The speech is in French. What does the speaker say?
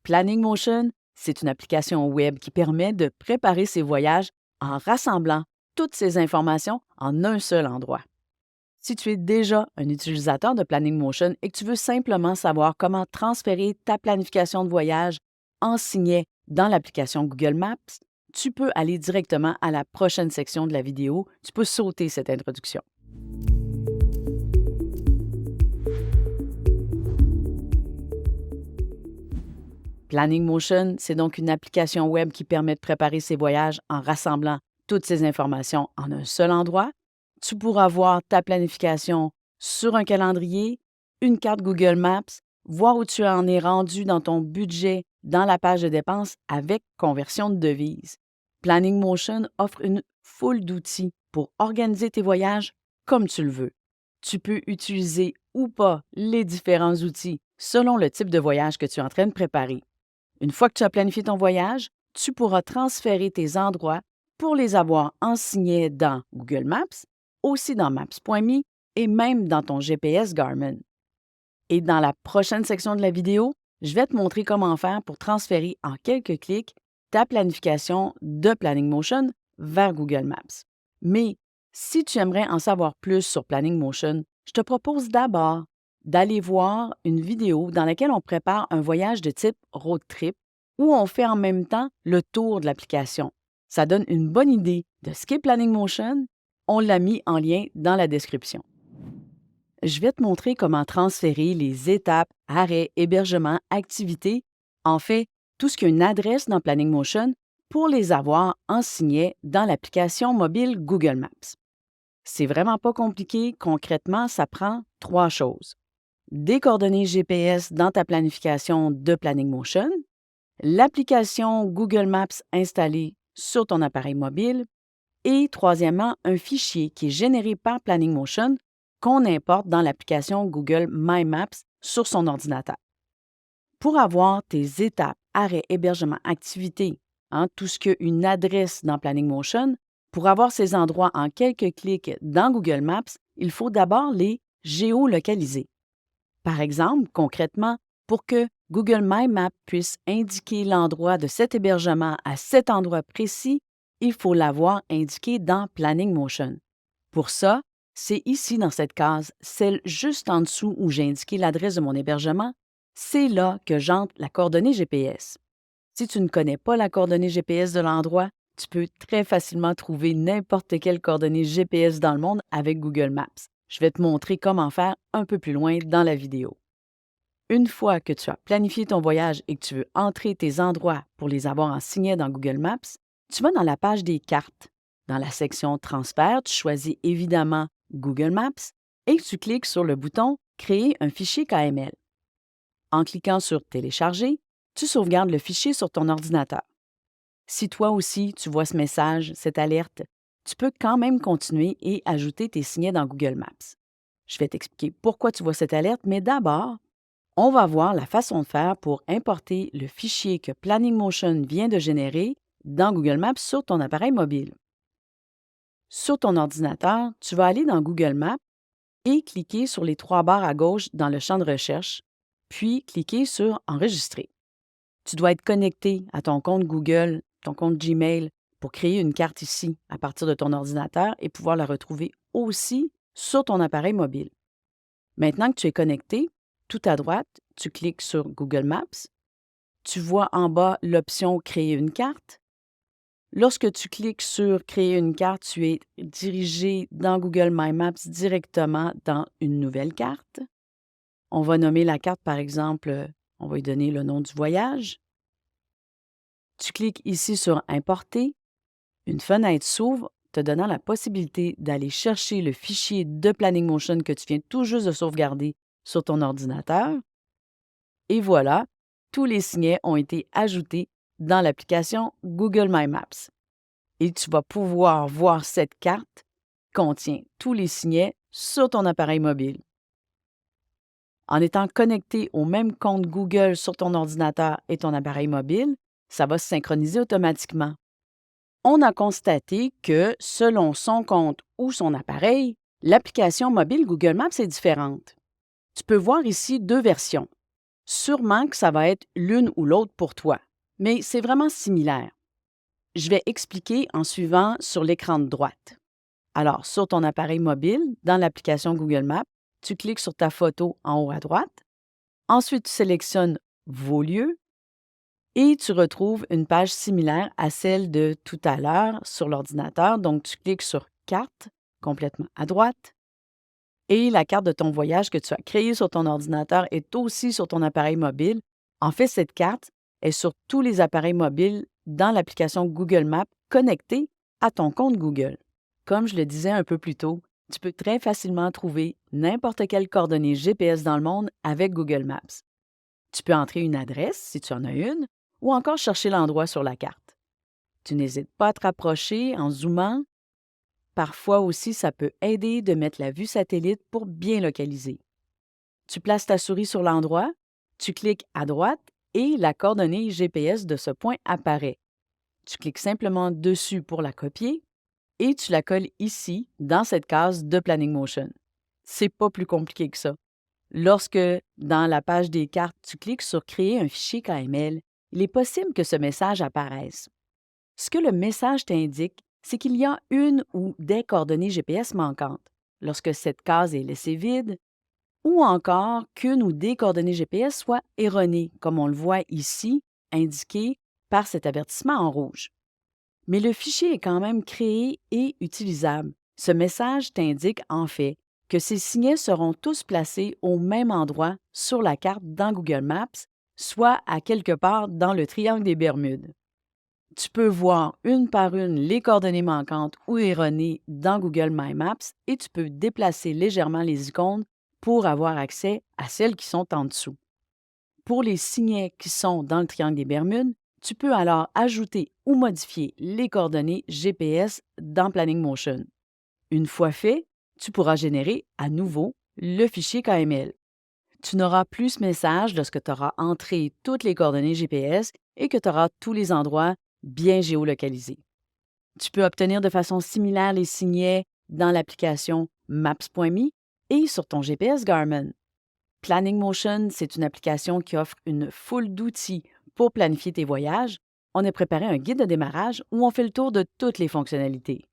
Planning Motion, c'est une application web qui permet de préparer ses voyages en rassemblant toutes ces informations en un seul endroit. Si tu es déjà un utilisateur de Planning Motion et que tu veux simplement savoir comment transférer ta planification de voyage en signet dans l'application Google Maps, tu peux aller directement à la prochaine section de la vidéo. Tu peux sauter cette introduction. Planning Motion, c'est donc une application web qui permet de préparer ses voyages en rassemblant toutes ces informations en un seul endroit. Tu pourras voir ta planification sur un calendrier, une carte Google Maps, voir où tu en es rendu dans ton budget dans la page de dépenses avec conversion de devises. Planning Motion offre une foule d'outils pour organiser tes voyages comme tu le veux. Tu peux utiliser ou pas les différents outils selon le type de voyage que tu es en train de préparer. Une fois que tu as planifié ton voyage, tu pourras transférer tes endroits pour les avoir en signet dans Google Maps, aussi dans Maps.me et même dans ton GPS Garmin. Et dans la prochaine section de la vidéo, je vais te montrer comment faire pour transférer en quelques clics ta planification de Planning Motion vers Google Maps. Mais si tu aimerais en savoir plus sur Planning Motion, je te propose d'abord d'aller voir une vidéo dans laquelle on prépare un voyage de type road trip où on fait en même temps le tour de l'application. Ça donne une bonne idée de ce qu'est Planning Motion. On l'a mis en lien dans la description. Je vais te montrer comment transférer les étapes, arrêts, hébergements, activités, en fait, tout ce qui a une adresse dans Planning Motion pour les avoir en signet dans l'application mobile Google Maps. C'est vraiment pas compliqué. Concrètement, ça prend 3 choses. Des coordonnées GPS dans ta planification de Planning Motion, l'application Google Maps installée sur ton appareil mobile et, troisièmement, un fichier qui est généré par Planning Motion qu'on importe dans l'application Google My Maps sur son ordinateur. Pour avoir tes étapes, arrêts, hébergements, activités, tout ce qui a une adresse dans Planning Motion, pour avoir ces endroits en quelques clics dans Google Maps, il faut d'abord les géolocaliser. Par exemple, concrètement, pour que Google My Maps puisse indiquer l'endroit de cet hébergement à cet endroit précis, il faut l'avoir indiqué dans Planning Motion. Pour ça, c'est ici dans cette case, celle juste en dessous où j'ai indiqué l'adresse de mon hébergement, c'est là que j'entre la coordonnée GPS. Si tu ne connais pas la coordonnée GPS de l'endroit, tu peux très facilement trouver n'importe quelle coordonnée GPS dans le monde avec Google Maps. Je vais te montrer comment faire un peu plus loin dans la vidéo. Une fois que tu as planifié ton voyage et que tu veux entrer tes endroits pour les avoir en signet dans Google Maps, tu vas dans la page des cartes. Dans la section Transfert, tu choisis évidemment Google Maps et tu cliques sur le bouton Créer un fichier KML. En cliquant sur Télécharger, tu sauvegardes le fichier sur ton ordinateur. Si toi aussi tu vois ce message, cette alerte, tu peux quand même continuer et ajouter tes signets dans Google Maps. Je vais t'expliquer pourquoi tu vois cette alerte, mais d'abord, on va voir la façon de faire pour importer le fichier que Planning Motion vient de générer dans Google Maps sur ton appareil mobile. Sur ton ordinateur, tu vas aller dans Google Maps et cliquer sur les 3 barres à gauche dans le champ de recherche, puis cliquer sur Enregistrer. Tu dois être connecté à ton compte Google, ton compte Gmail, pour créer une carte ici à partir de ton ordinateur et pouvoir la retrouver aussi sur ton appareil mobile. Maintenant que tu es connecté, tout à droite, tu cliques sur Google Maps. Tu vois en bas l'option Créer une carte. Lorsque tu cliques sur Créer une carte, tu es dirigé dans Google My Maps directement dans une nouvelle carte. On va nommer la carte, par exemple, on va lui donner le nom du voyage. Tu cliques ici sur Importer. Une fenêtre s'ouvre, te donnant la possibilité d'aller chercher le fichier de Planning Motion que tu viens tout juste de sauvegarder sur ton ordinateur. Et voilà, tous les signets ont été ajoutés dans l'application Google My Maps. Et tu vas pouvoir voir cette carte qui contient tous les signets sur ton appareil mobile. En étant connecté au même compte Google sur ton ordinateur et ton appareil mobile, ça va se synchroniser automatiquement. On a constaté que, selon son compte ou son appareil, l'application mobile Google Maps est différente. Tu peux voir ici 2 versions. Sûrement que ça va être l'une ou l'autre pour toi, mais c'est vraiment similaire. Je vais expliquer en suivant sur l'écran de droite. Alors, sur ton appareil mobile, dans l'application Google Maps, tu cliques sur ta photo en haut à droite. Ensuite, tu sélectionnes Vos lieux et tu retrouves une page similaire à celle de tout à l'heure sur l'ordinateur. Donc, tu cliques sur Carte, complètement à droite. Et la carte de ton voyage que tu as créée sur ton ordinateur est aussi sur ton appareil mobile. En fait, cette carte est sur tous les appareils mobiles dans l'application Google Maps connectée à ton compte Google. Comme je le disais un peu plus tôt, tu peux très facilement trouver n'importe quelle coordonnée GPS dans le monde avec Google Maps. Tu peux entrer une adresse, si tu en as une, ou encore chercher l'endroit sur la carte. Tu n'hésites pas à te rapprocher en zoomant. Parfois aussi, ça peut aider de mettre la vue satellite pour bien localiser. Tu places ta souris sur l'endroit, tu cliques à droite et la coordonnée GPS de ce point apparaît. Tu cliques simplement dessus pour la copier et tu la colles ici, dans cette case de Planning Motion. C'est pas plus compliqué que ça. Lorsque, dans la page des cartes, tu cliques sur Créer un fichier KML, il est possible que ce message apparaisse. Ce que le message t'indique, c'est qu'il y a une ou des coordonnées GPS manquantes, lorsque cette case est laissée vide, ou encore qu'une ou des coordonnées GPS soient erronées, comme on le voit ici, indiqué par cet avertissement en rouge. Mais le fichier est quand même créé et utilisable. Ce message t'indique en fait que ces signets seront tous placés au même endroit sur la carte dans Google Maps, soit à quelque part dans le triangle des Bermudes. Tu peux voir une par une les coordonnées manquantes ou erronées dans Google My Maps et tu peux déplacer légèrement les icônes pour avoir accès à celles qui sont en dessous. Pour les signets qui sont dans le triangle des Bermudes, tu peux alors ajouter ou modifier les coordonnées GPS dans Planning Motion. Une fois fait, tu pourras générer à nouveau le fichier KML. Tu n'auras plus ce message lorsque tu auras entré toutes les coordonnées GPS et que tu auras tous les endroits bien géolocalisés. Tu peux obtenir de façon similaire les signets dans l'application Maps.me et sur ton GPS Garmin. Planning Motion, c'est une application qui offre une foule d'outils pour planifier tes voyages. On a préparé un guide de démarrage où on fait le tour de toutes les fonctionnalités.